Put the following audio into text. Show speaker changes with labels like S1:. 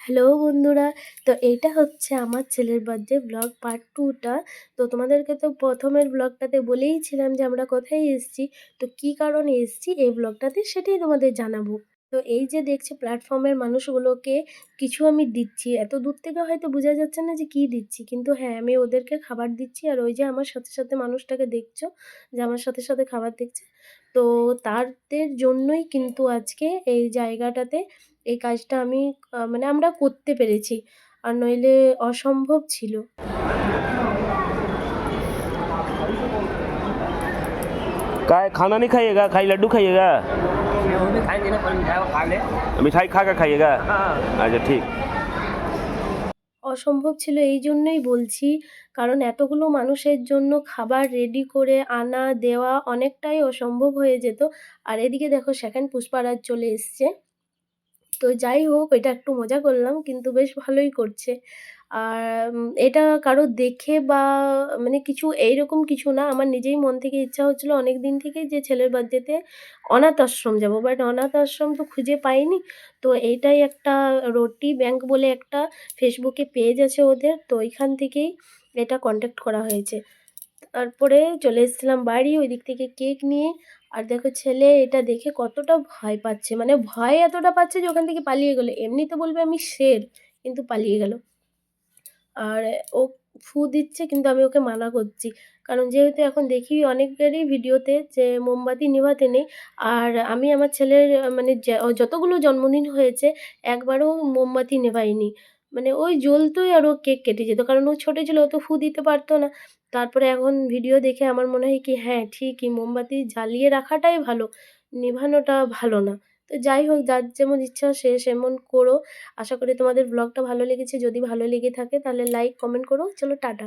S1: Hello বন্ধুরা, তো এইটা হচ্ছে আমার ছেলের বার্থডে ব্লগ পার্ট 2 টা। তো তোমাদেরকে তো প্রথমের ব্লগটাতে বলেইছিলাম যে আমরা কোথায় এসেছি, তো কী কারণে এসেছি এই ব্লগটাতে সেটাই তোমাদের জানাবো। তো এই যে দেখছি প্ল্যাটফর্মের মানুষগুলোকে কিছু আমি দিচ্ছি, এত দূর থেকে হয়তো বোঝা যাচ্ছে না যে কী দিচ্ছি, কিন্তু হ্যাঁ আমি ওদেরকে খাবার দিচ্ছি। আর ওই যে আমার সাথে সাথে মানুষটাকে দেখছো যে আমার সাথে সাথে খাবার দিচ্ছে, তো তাদের জন্যই কিন্তু আজকে এই জায়গাটাতে এই কাজটা আমি মানে আমরা করতে পেরেছি, আর নইলে অসম্ভব ছিল।
S2: काय खाना नहीं खाइएगा? खाली लड्डू खाइएगा?
S3: वो भी खाएंगे ना, पर मिठाई वो खा ले।
S2: मिठाई खा कर खाइएगा?
S3: हाँ।
S2: अच्छा ठीक।
S1: অসম্ভব ছিল এই জন্যই বলছি, কারণ এতগুলো মানুষের জন্য খাবার রেডি করে আনা দেওয়া অনেকটাই অসম্ভব হয়ে যেত। আর এদিকে দেখো সেকেন্ড পুষ্পারাজ চলে এসছে। তো যাই হোক, এটা একটু মজা করলাম, কিন্তু বেশ ভালোই করছে। আর এটা কারো দেখে বা মানে কিছু এইরকম কিছু না, আমার নিজেই মন থেকে ইচ্ছা হচ্ছিলো অনেক দিন থেকেই যে ছেলের বার্থডেতে অনাথ আশ্রম যাবো, বাট অনাথ আশ্রম তো খুঁজে পাইনি। তো এইটাই একটা রোটি ব্যাংক বলে একটা ফেসবুকে পেজ আছে ওদের, তো ওইখান থেকেই এটা কন্ট্যাক্ট করা হয়েছে। তারপরে চলে এসেছিলাম বাড়ি, ওই দিক থেকে কেক নিয়ে। আর দেখো ছেলে এটা দেখে কতটা ভয় পাচ্ছে, মানে ভয় এতটা পাচ্ছে যে ওখান থেকে পালিয়ে গেলো। এমনিতে বলবে আমি শের, কিন্তু পালিয়ে গেল। আর ও ফু দিচ্ছে, কিন্তু আমি ওকে মানা করছি। কারণ যেহেতু এখন দেখি অনেকেরই ভিডিওতে যে মোমবাতি নেভাতে নেই। আর আমি আমার ছেলের মানে যতগুলো জন্মদিন হয়েছে একবারও মোমবাতি নেভাইনি। মানে ওই জ্বলতোই আর ও কেক কেটে যেত। কারণ ও ছোটো ছিল, ও তো ফু দিতে পারতো না। তারপরে এখন ভিডিও দেখে আমার মনে হয় কি হ্যাঁ, ঠিকই মোমবাতি জ্বালিয়ে রাখাটাই ভালো, নেভানোটা ভালো না। তো যাই হোক, যার যেমন ইচ্ছা সে সেমন করো। আশা করি তোমাদের ব্লগটা ভালো লেগেছে। যদি ভালো লেগে থাকে তাহলে লাইক, কমেন্ট করো। চলো টাটা।